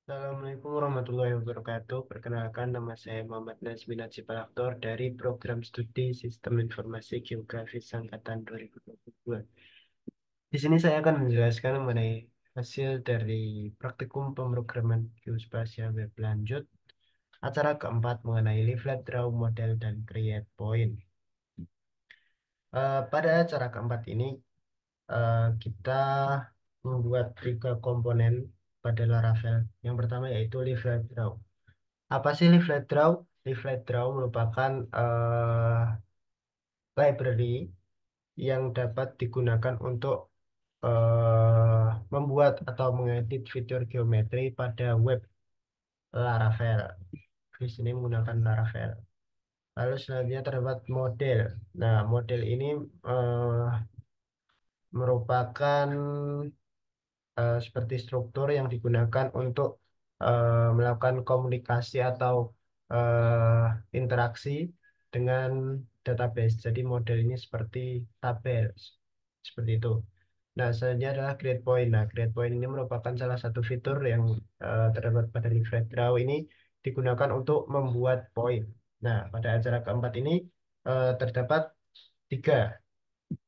Assalamualaikum warahmatullahi wabarakatuh. Perkenalkan, nama saya Muhammad Nazmi Najib Aktor dari Program Studi Sistem Informasi Geografis Angkatan 2022. Di sini saya akan menjelaskan mengenai hasil dari praktikum pemrograman geospasial web lanjut, acara keempat mengenai leaflet draw model dan create point. Pada acara keempat ini, kita membuat tiga komponen pada Laravel. Yang pertama yaitu leaflet draw. Apa sih leaflet draw? Leaflet draw merupakan library yang dapat digunakan untuk membuat atau mengedit fitur geometri pada web Laravel. Di sini menggunakan Laravel. Lalu selanjutnya terdapat model. Nah, model ini eh, merupakan seperti struktur yang digunakan untuk melakukan komunikasi atau interaksi dengan database. Jadi model ini seperti tabel, seperti itu. Nah, selanjutnya adalah grade point. Nah, grade point ini merupakan salah satu fitur yang terdapat pada Live Draw ini digunakan untuk membuat point. Nah, pada acara keempat ini terdapat tiga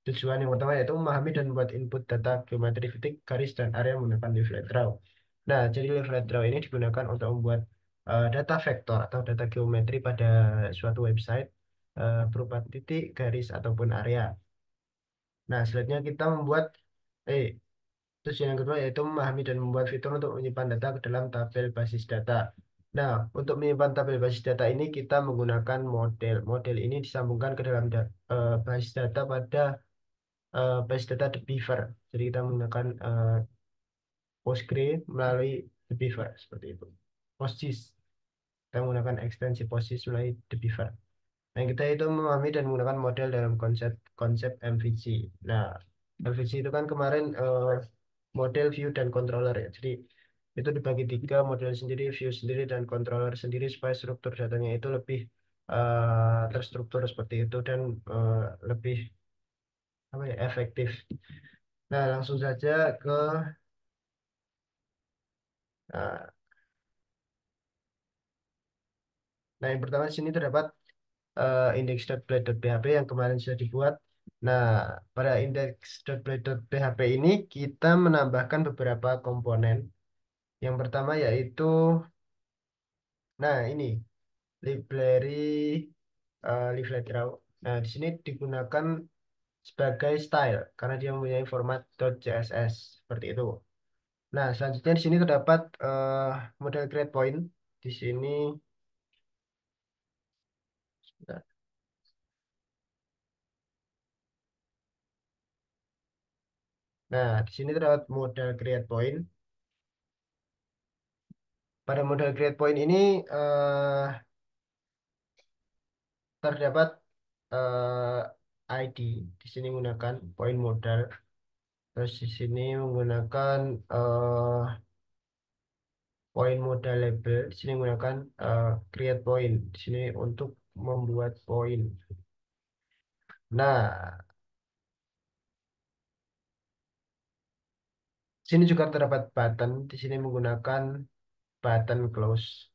tujuan. Yang pertama yaitu memahami dan membuat input data geometri titik, garis, dan area menggunakan leaflet draw. Nah, jadi leaflet draw ini digunakan untuk membuat data vektor atau data geometri pada suatu website berupa titik, garis, ataupun area. Nah, selanjutnya kita membuat eh tujuan yang kedua yaitu memahami dan membuat fitur untuk menyimpan data ke dalam tabel basis data. Nah, untuk menyimpan tabel basis data ini kita menggunakan model. Model ini disambungkan ke dalam basis data pada base data the Beaver. Jadi kita menggunakan Postgre melalui the Beaver seperti itu. PostGIS kita menggunakan ekstensi PostGIS melalui the Beaver. Nah, kita itu memahami dan menggunakan model dalam konsep konsep MVC. Nah, MVC itu kan kemarin model, view, dan controller ya. Jadi itu dibagi tiga, model sendiri, view sendiri, dan controller sendiri supaya struktur datanya itu lebih terstruktur seperti itu dan eh, lebih apa ya, efektif. Nah, langsung saja ke eh, nah, yang pertama di sini terdapat index.blade.php yang kemarin sudah dibuat. Nah, pada index.blade.php ini kita menambahkan beberapa komponen. Yang pertama yaitu, nah ini library leaflet draw. Nah, di sini digunakan sebagai style karena dia mempunyai format .css seperti itu. Nah, selanjutnya di sini terdapat model create point. Di sini, nah, di sini terdapat model create point. Pada model create point ini terdapat ID. Di sini menggunakan point modal. Terus di sini menggunakan point modal label. Di sini menggunakan create point. Di sini untuk membuat point. Nah, di sini juga terdapat button. Di sini menggunakan button close.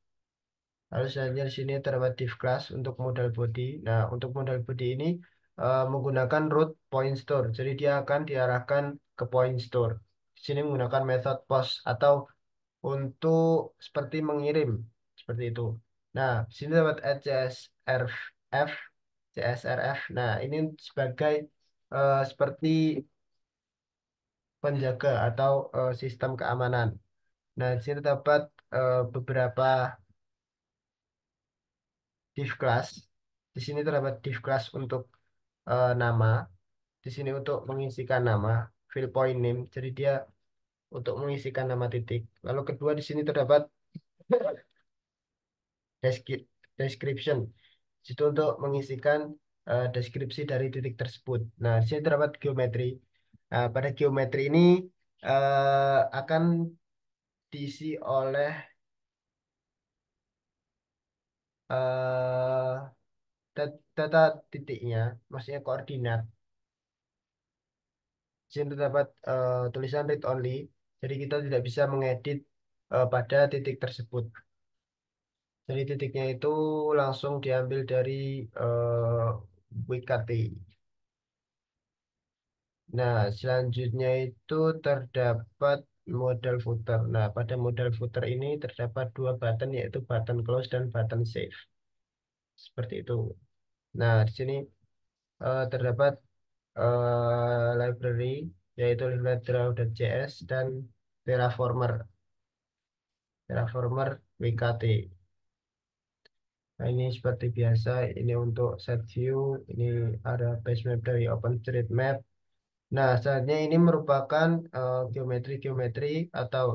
Lalu selanjutnya di sini terdapat div class untuk modal body. Nah, untuk modal body ini menggunakan root point store. Jadi dia akan diarahkan ke point store. Di sini menggunakan method post atau untuk seperti mengirim seperti itu. Nah, di sini dapat add CSRF, CSRF. Nah, ini sebagai seperti penjaga atau sistem keamanan. Nah, di sini dapat beberapa div class. Di sini terdapat div class untuk nama. Di sini untuk mengisikan nama, fill point name. Jadi dia untuk mengisikan nama titik. Lalu kedua di sini terdapat description. Itu untuk mengisikan deskripsi dari titik tersebut. Nah, di sini terdapat geometri. Nah, pada geometri ini akan diisi oleh eh, data titiknya, maksudnya koordinat. Di sini terdapat tulisan read only. Jadi kita tidak bisa mengedit pada titik tersebut. Jadi titiknya itu langsung diambil dari eh, WKT. Nah, selanjutnya itu terdapat modal footer. Nah, pada modal footer ini terdapat dua button yaitu button close dan button save. Seperti itu. Nah, di sini terdapat library yaitu librarydraw.js dan Terraformer. Terraformer WKT. Nah, ini seperti biasa, ini untuk set view, ini ada base map dari OpenStreetMap. Nah, selanjutnya ini merupakan geometri-geometri atau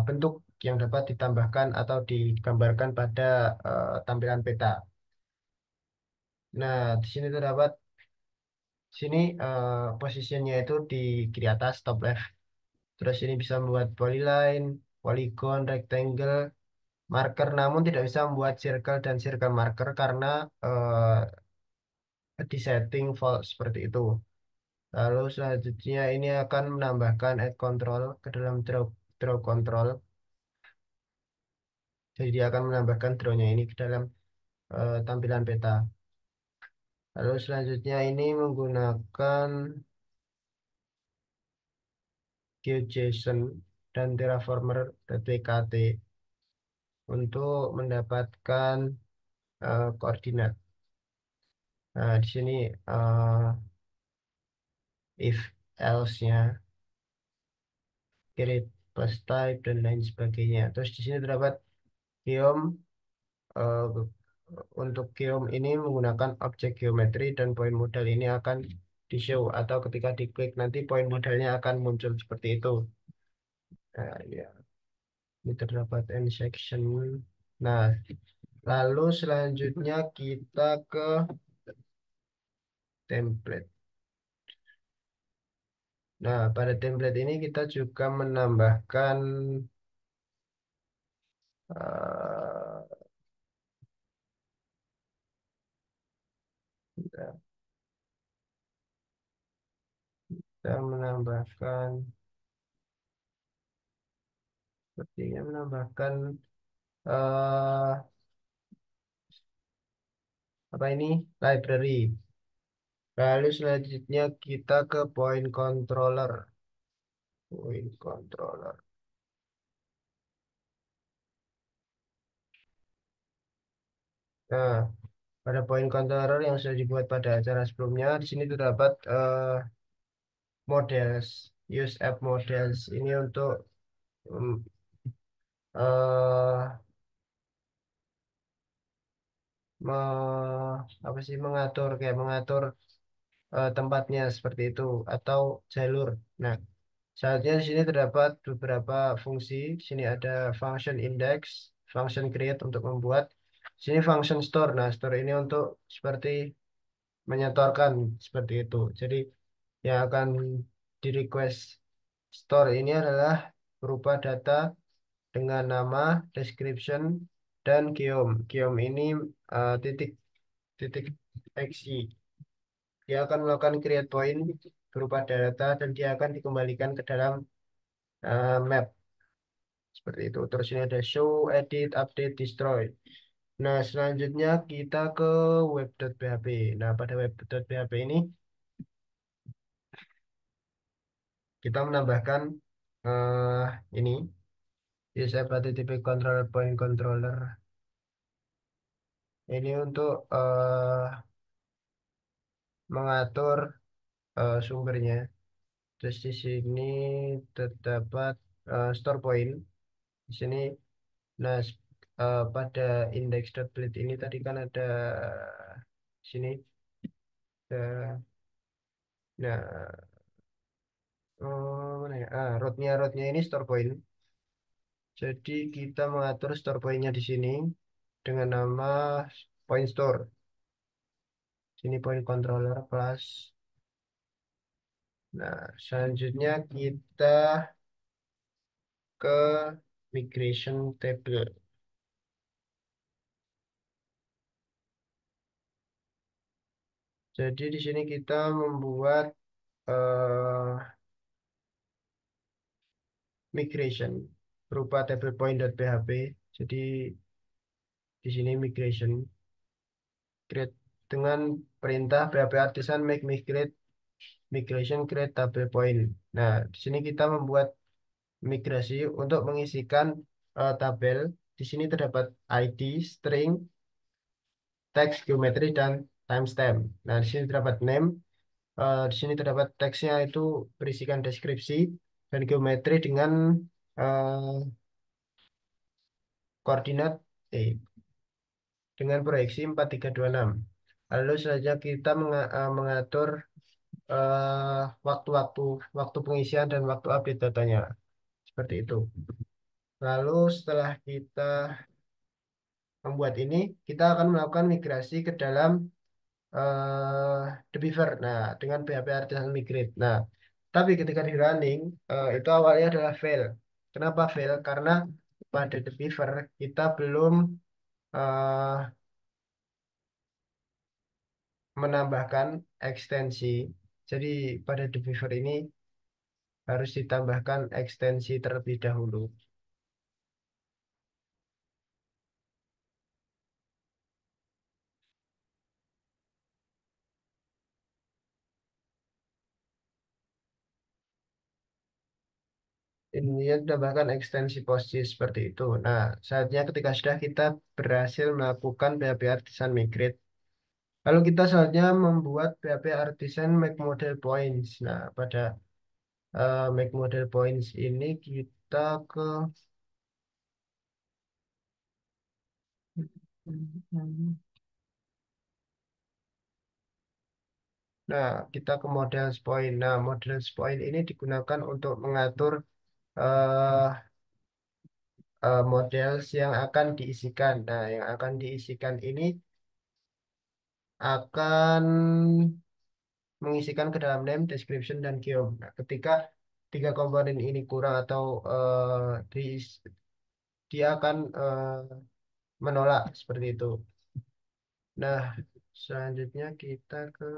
bentuk yang dapat ditambahkan atau digambarkan pada tampilan peta. Nah, di sini terdapat sini posisinya itu di kiri atas top left. Terus ini bisa membuat polyline, polygon, rectangle, marker, namun tidak bisa membuat circle dan circle marker karena di setting false seperti itu. Lalu selanjutnya ini akan menambahkan add control ke dalam draw control. Jadi dia akan menambahkan drawnya ini ke dalam tampilan peta. Lalu selanjutnya ini menggunakan GeoJSON dan Terraformer.tkt untuk mendapatkan koordinat. Nah, di sini if else-nya, create plus type dan lain sebagainya. Terus di sini terdapat geom. eh, untuk geom ini menggunakan objek geometri dan poin modal ini akan di show atau ketika diklik nanti poin modalnya akan muncul seperti itu. Nah, ya, ini terdapat end section. Nah, lalu selanjutnya kita ke template. Nah, pada template ini kita juga menambahkan eh, kita menambahkan sepertinya menambahkan eh apa ini library. Lalu selanjutnya kita ke point controller. Point controller. Nah, pada point controller yang sudah dibuat pada acara sebelumnya, di sini terdapat models, use app models. Ini untuk um, eh, apa sih mengatur kayak mengatur tempatnya seperti itu atau jalur. Nah, selanjutnya di sini terdapat beberapa fungsi. Di sini ada function index, function create untuk membuat. Di sini function store. Nah, store ini untuk seperti menyetorkan seperti itu. Jadi yang akan di request store ini adalah berupa data dengan nama, description, dan geom. Geom ini titik titik exe. Dia akan melakukan create point berupa data dan dia akan dikembalikan ke dalam map seperti itu. Terus ini ada show, edit, update, destroy. Nah, selanjutnya kita ke web.php. Nah, pada web.php ini kita menambahkan eh ini use app HTTP controller point controller. Ini untuk mengatur sumbernya. Terus di sini terdapat store point. Di sini, nah pada index.plate ini tadi kan ada sini. Nah, mana ya? Rootnya ini store point. Jadi kita mengatur store pointnya di sini dengan nama point store. Sini point controller plus. Nah, selanjutnya kita ke migration table. Jadi di sini kita membuat eh, migration berupa table point.php. Jadi di sini migration create dengan perintah PHP artisan make migrate migration create table point. Nah, di sini kita membuat migrasi untuk mengisikan tabel. Di sini terdapat ID, string, teks, geometri, dan timestamp. Nah, di sini terdapat name. Di sini terdapat teksnya itu berisikan deskripsi dan geometri dengan eh, koordinat dengan proyeksi 4326. Lalu saja kita mengatur waktu-waktu waktu pengisian dan waktu update datanya. Seperti itu. Lalu setelah kita membuat ini, kita akan melakukan migrasi ke dalam the Beaver. Nah, dengan PHP Artisan Migrate. Nah, tapi ketika di running, itu awalnya adalah fail. Kenapa fail? Karena pada the Beaver kita belum eh, menambahkan ekstensi. Jadi pada the Beaver ini harus ditambahkan ekstensi terlebih dahulu. Ini ya, tambahkan ekstensi PostGIS seperti itu. Nah, saatnya ketika sudah kita berhasil melakukan PHP Artisan Migrate, lalu kita selanjutnya membuat PHP Artisan Make Model Points. Nah, pada Make Model Points ini kita ke Nah, kita ke Models Point. Nah, Models Point ini digunakan untuk mengatur eh models yang akan diisikan. Nah, yang akan diisikan ini akan mengisikan ke dalam name, description, dan geom. Nah, ketika tiga komponen ini kurang atau dia akan menolak seperti itu. Nah, selanjutnya kita ke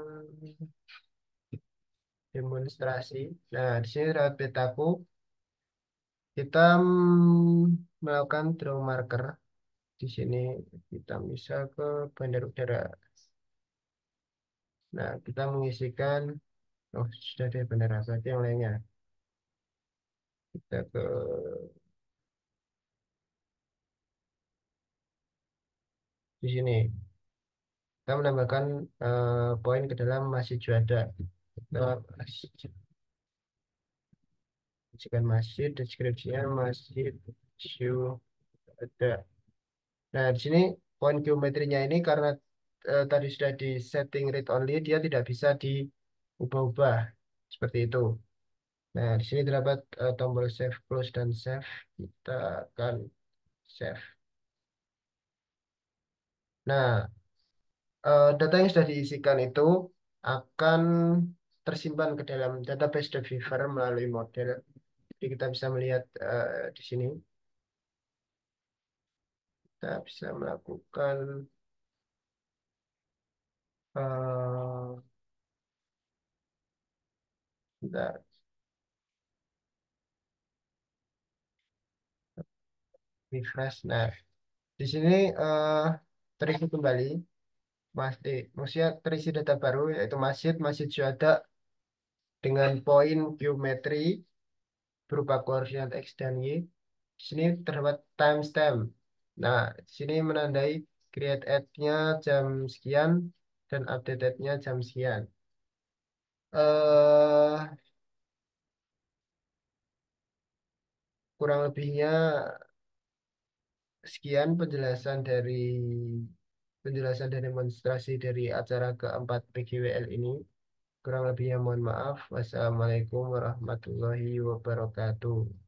demonstrasi. Nah, di sini lewat petaku kita melakukan draw marker. Di sini kita bisa ke bandar udara. Nah, kita mengisikan, oh sudah ada bandara, berarti yang lainnya. Kita ke di sini. Kita menambahkan poin ke dalam masih juada. Kita masukkan masjid, deskripsinya masjid juada. Nah, di sini poin geometrinya ini karena tadi sudah di setting read only, dia tidak bisa diubah-ubah seperti itu. Nah, di sini terdapat tombol save, close, dan save. Kita akan save. Nah, data yang sudah diisikan itu akan tersimpan ke dalam database The Beaver melalui model. Jadi kita bisa melihat di sini, kita bisa melakukan uh, bentar, refresh. Nah, di sini terisi kembali, maksudnya terisi data baru yaitu masjid, masjid syuhada dengan poin geometri berupa koordinat X dan Y. Di sini terdapat timestamp. Nah, di sini menandai create add-nya jam sekian dan update add-nya jam sekian. eh Kurang lebihnya sekian penjelasan dari demonstrasi dari acara keempat PGWL ini. Kurang lebihnya mohon maaf. Wassalamualaikum warahmatullahi wabarakatuh.